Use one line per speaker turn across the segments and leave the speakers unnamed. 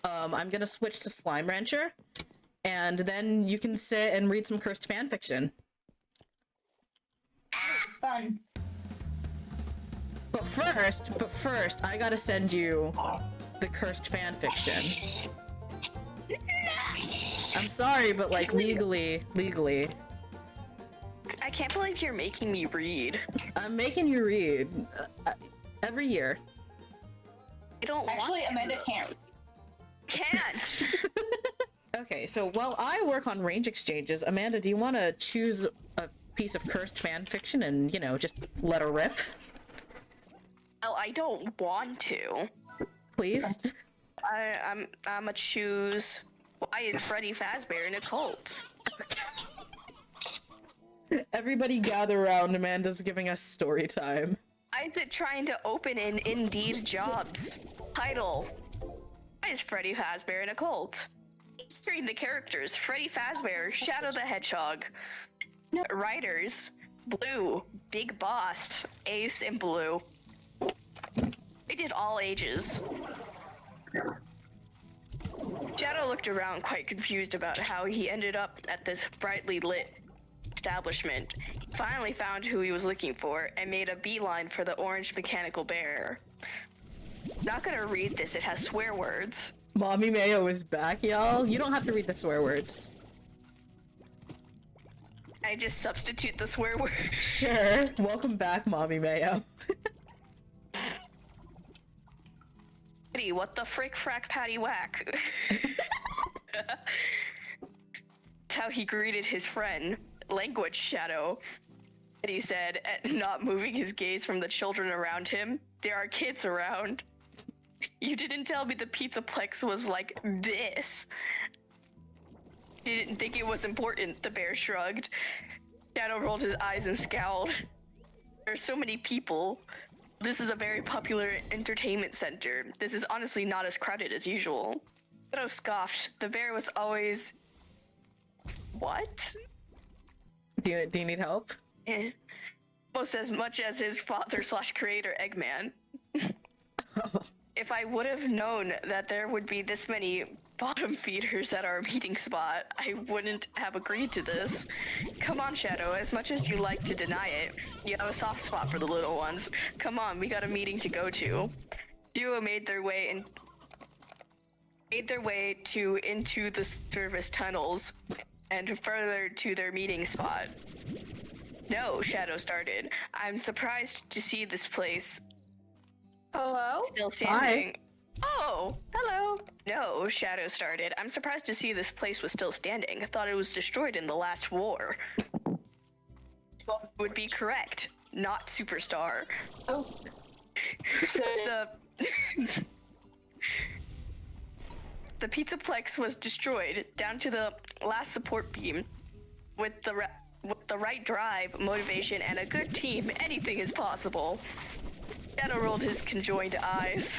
I'm gonna switch to Slime Rancher, and then you can sit and read some cursed fanfiction.
Fun.
But first, I gotta send you the cursed fanfiction. I'm sorry, but like legally.
I can't believe you're making me read.
I'm making you read every year.
I don't
Actually,
want
Amanda
to.
can't.
Can't.
Okay, so while I work on range exchanges, Amanda, do you want to choose a piece of cursed fan fiction and, you know, just let her rip?
Well, I don't want to.
Please?
I'ma choose. Why is Freddy Fazbear in a cult?
Everybody gather around, Amanda's giving us story time.
Why is it trying to open in Indeed jobs? Title. Why is Freddy Fazbear in a cult? Featuring the characters Freddy Fazbear, Shadow the Hedgehog. Writers. Blue, Big Boss, Ace, and Blue. They did all ages. Shadow looked around quite confused about how he ended up at this brightly lit establishment. He finally found who he was looking for and made a beeline for the orange mechanical bear. Not gonna read this, it has swear words.
Mommy Mayo is back, y'all. You don't have to read the swear words.
I just substitute the swear word.
Sure. Welcome back, Mommy Mayo.
What the frick frack patty whack? That's how he greeted his friend, Language Shadow. And he said, not moving his gaze from the children around him, there are kids around. You didn't tell me the Pizzaplex was like this. Didn't think it was important, the bear shrugged. Shadow rolled his eyes and scowled. There's so many people. This is a very popular entertainment center. This is honestly not as crowded as usual. Shadow scoffed. The bear was always... What?
Do you need help?
Eh. Almost as much as his father/creator Eggman. If I would have known that there would be this many bottom feeders at our meeting spot, I wouldn't have agreed to this. Come on, Shadow, as much as you like to deny it, you have a soft spot for the little ones. Come on, we got a meeting to go to. Duo made their way into the service tunnels and further to their meeting spot. No, Shadow started. I'm surprised to see this place
Hello?
still standing. Oh, hello. No, Shadow started. I'm surprised to see this place was still standing. I thought it was destroyed in the last war. Would be correct. Not Superstar.
Oh.
The Pizzaplex was destroyed down to the last support beam. With the right drive, motivation, and a good team, anything is possible. Shadow rolled his conjoined eyes.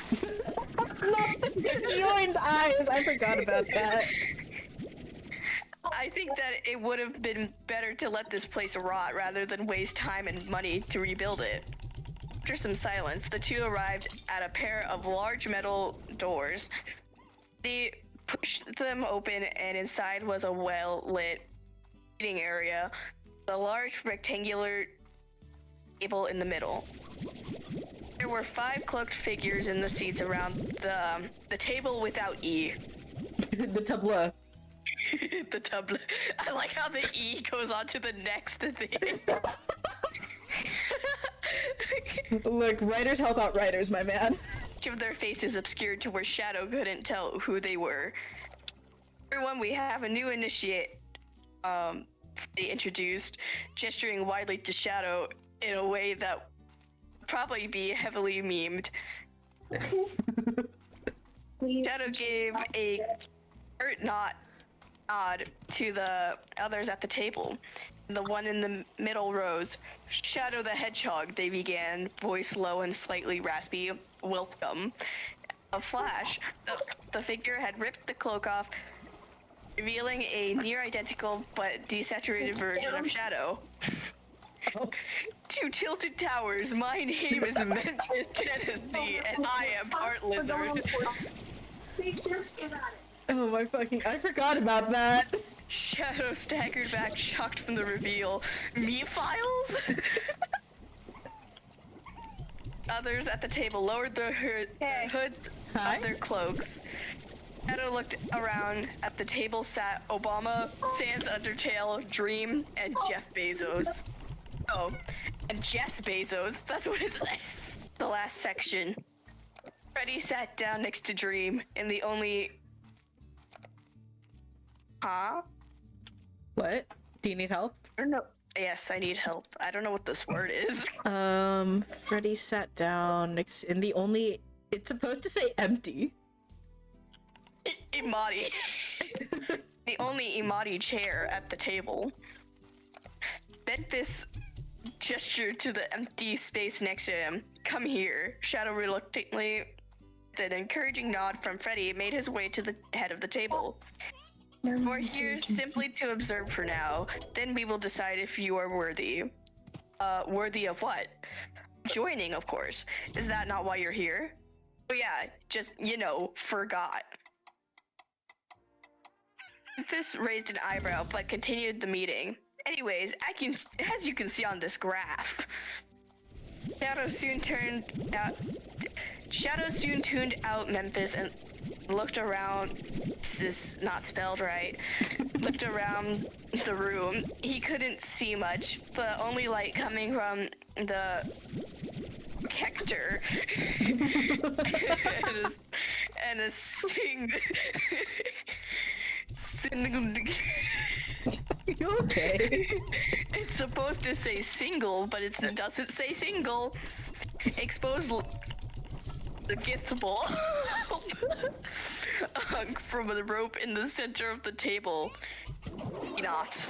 Conjoined eyes! I forgot about that.
I think that it would have been better to let this place rot rather than waste time and money to rebuild it. After some silence, the two arrived at a pair of large metal doors. They pushed them open, and inside was a well-lit eating area, a large rectangular table in the middle. There were 5 cloaked figures in the seats around the table without E.
The tableau.
The tableau. I like how the E goes on to the next thing.
Look, writers help out writers, my man.
Each of their faces obscured to where Shadow couldn't tell who they were. Everyone, we have a new initiate. They introduced, gesturing widely to Shadow in a way that would probably be heavily memed. Shadow gave a curt nod to the others at the table. The one in the middle rose. Shadow the Hedgehog, they began, voice low and slightly raspy. Welcome. A flash, the figure had ripped the cloak off, revealing a near identical but desaturated version of Shadow. Two tilted towers, my name is Memphis, Tennessee, and I am part lizard.
Oh my fucking, I forgot about that.
Shadow staggered back, shocked from the reveal. Meat files? Others at the table lowered the hoods
Hi.
of their cloaks. Shadow looked around. At the table sat Obama, Sans Undertale, Dream, and Jeff Bezos. Oh, and Jess Bezos. That's what it says. The last section. Freddy sat down next to Dream in the only... Huh?
What? Do you need help?
I don't know. Yes, I need help. I don't know what this word is.
Freddy sat down next in the only... It's supposed to say empty.
Imadi. The only Imadi chair at the table. Memphis gestured to the empty space next to him. Come here. Shadow reluctantly, with an encouraging nod from Freddy, made his way to the head of the table. We're here simply to observe for now. Then we will decide if you are worthy. Worthy of what? Joining, of course. Is that not why you're here? Oh yeah, just, you know, forgot. Memphis raised an eyebrow, but continued the meeting. Anyways, as you can see on this graph, Shadow soon tuned out Memphis and looked around. This is not spelled right. Looked around the room. He couldn't see much. The only light coming from the Hector and a
You okay?
It's supposed to say single, but it doesn't say single. Exposed the githable hung from the rope in the center of the table. Not.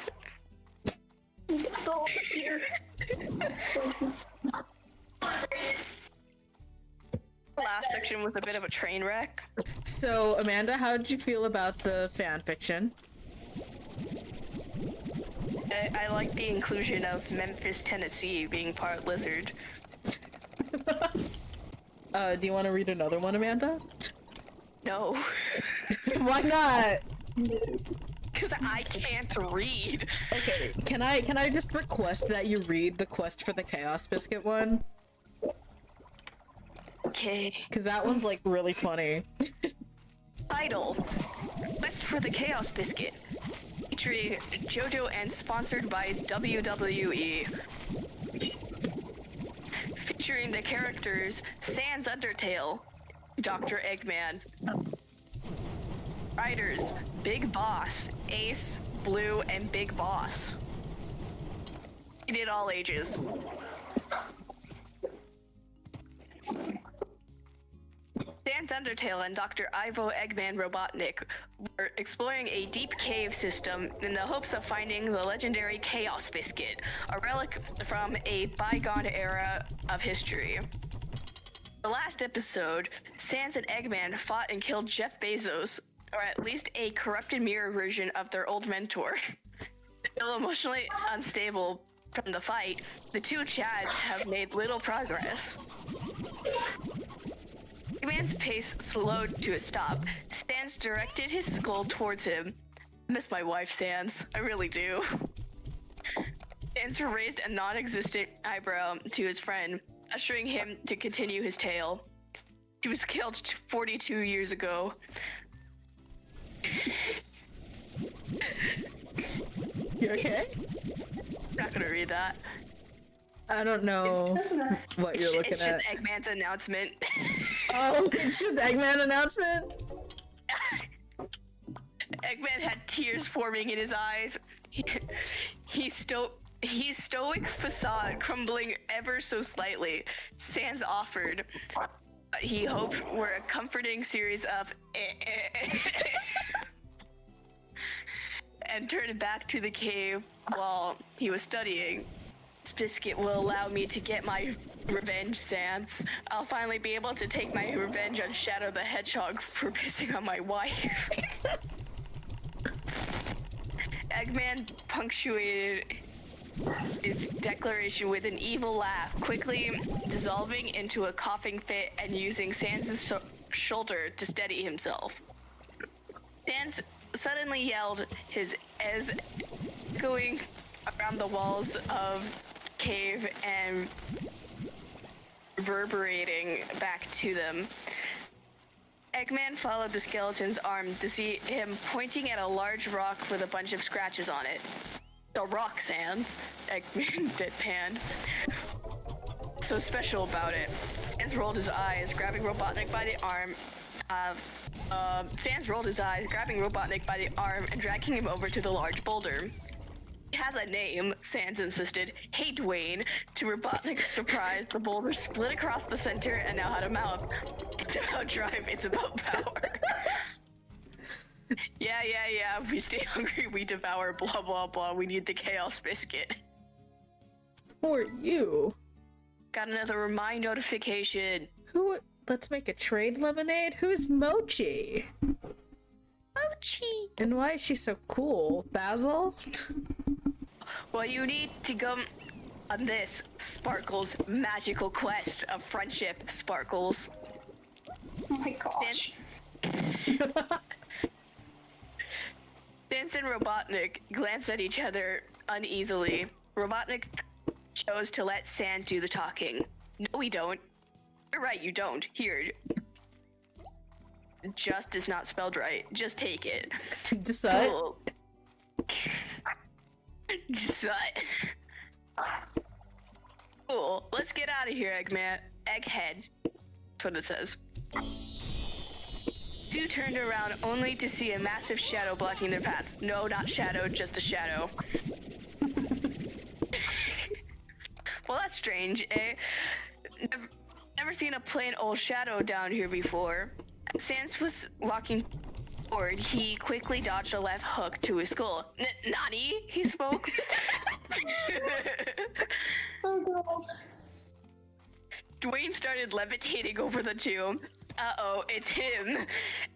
Go here.
Last section was a bit of a train wreck.
So, Amanda, how did you feel about the fan fiction?
I like the inclusion of Memphis, Tennessee being part lizard.
Do you want to read another one, Amanda?
No.
Why not?
Because I can't read.
Okay, can I just request that you read the Quest for the Chaos Biscuit one?
Okay.
Because that one's like really funny.
Title: Quest for the Chaos Biscuit. Featuring JoJo and sponsored by WWE. Featuring the characters Sans Undertale, Dr. Eggman. Writers: Big Boss, Ace, Blue, and Big Boss. Rated all ages. Sans Undertale and Dr. Ivo Eggman Robotnik were exploring a deep cave system in the hopes of finding the legendary Chaos Biscuit, a relic from a bygone era of history. The last episode, Sans and Eggman fought and killed Jeff Bezos, or at least a corrupted mirror version of their old mentor. Still emotionally unstable from the fight, the two Chads have made little progress. Eggman's pace slowed to a stop. Sans directed his skull towards him. I miss my wife, Sans. I really do. Sans raised a non-existent eyebrow to his friend, ushering him to continue his tale. She was killed 42 years ago.
You okay?
I'm not gonna read that.
I don't know what you're looking
It's
at.
just Eggman's announcement.
Oh, it's just Eggman announcement?
Eggman had tears forming in his eyes. His stoic facade crumbling ever so slightly. Sans offered. He hoped were a comforting series of and turned back to the cave while he was studying. This biscuit will allow me to get my revenge, Sans. I'll finally be able to take my revenge on Shadow the Hedgehog for pissing on my wife. Eggman punctuated his declaration with an evil laugh, quickly dissolving into a coughing fit and using Sans' shoulder to steady himself. Sans suddenly yelled, his as going around the walls of cave and reverberating back to them. Eggman followed the skeleton's arm to see him pointing at a large rock with a bunch of scratches on it. The rock, Sans, Eggman deadpanned. So special about it. Sans rolled his eyes, grabbing Robotnik by the arm. Sans rolled his eyes, grabbing Robotnik by the arm and dragging him over to the large boulder. It has a name, Sans insisted. Hey, Dwayne. To Robotnik's surprise, the boulder split across the center and now had a mouth. It's about drive, it's about power. Yeah. We stay hungry, we devour, blah, blah, blah. We need the Chaos Biscuit.
For you.
Got another remind notification.
Who? Let's make a trade lemonade? Who's Mochi?
Mochi.
And why is she so cool? Basil?
Well, you need to go on this Sparkle's magical quest of friendship, Sparkles.
Oh my gosh.
Sans and Robotnik glanced at each other uneasily. Robotnik chose to let Sans do the talking. No, we don't. You're right, you don't. Here. Just is not spelled right. Just take it.
Decide.
Cool. Decide. Cool. Let's get out of here, Eggman. Egghead. That's what it says. Two turned around only to see a massive shadow blocking their path. No, not shadow, just a shadow. Well, that's strange, eh? Never seen a plain old shadow down here before. As Sans was walking forward, he quickly dodged a left hook to his skull. Nani? He spoke.
Oh god.
Dwayne started levitating over the two. Uh-oh, it's him.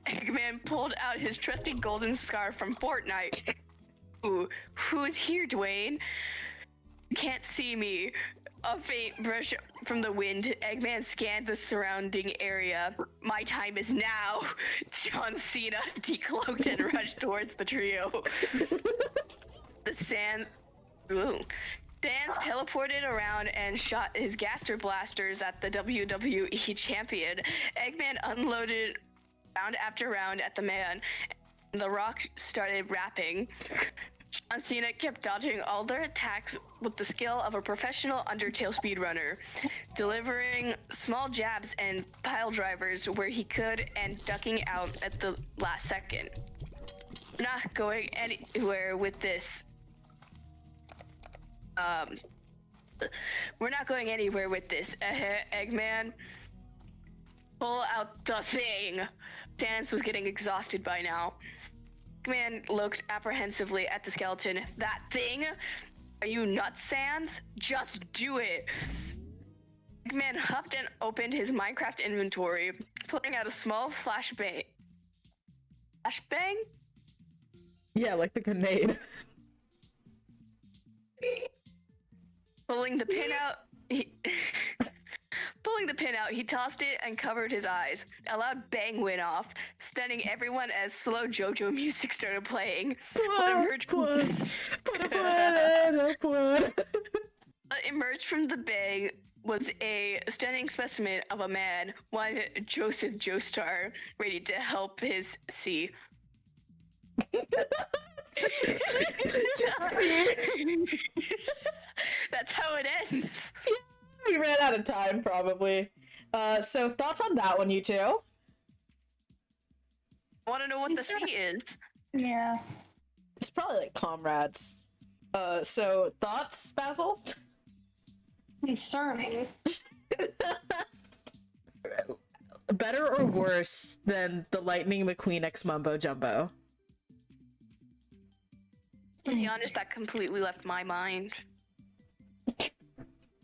Eggman pulled out his trusty golden scarf from Fortnite. Ooh, who's here, Dwayne? You can't see me. A faint brush from the wind, Eggman scanned the surrounding area. My time is now. John Cena decloaked and rushed towards the trio. The Sans teleported around and shot his Gaster Blasters at the WWE champion. Eggman unloaded round after round at the man. And the Rock started rapping. John Cena kept dodging all their attacks with the skill of a professional Undertale speedrunner, delivering small jabs and pile drivers where he could and ducking out at the last second. Not going anywhere with this. We're not going anywhere with this, Eggman. Pull out the thing. Sans was getting exhausted by now. Eggman looked apprehensively at the skeleton. That thing? Are you nuts, Sans? Just do it. Eggman huffed and opened his Minecraft inventory, pulling out a small flashbang. Flashbang?
Yeah, like the grenade.
Pulling the pin out, he tossed it and covered his eyes. A loud bang went off, stunning everyone as slow JoJo music started playing. What emerged from the bang was a stunning specimen of a man, one Joseph Joestar, ready to help his see. That's how it ends.
We ran out of time, probably. So thoughts on that one, you two?
I want to know what the C is.
Yeah.
It's probably like comrades. So thoughts, Basil?
Concerning.
Better or worse than the Lightning McQueen X Mumbo Jumbo?
To be honest, that completely left my mind.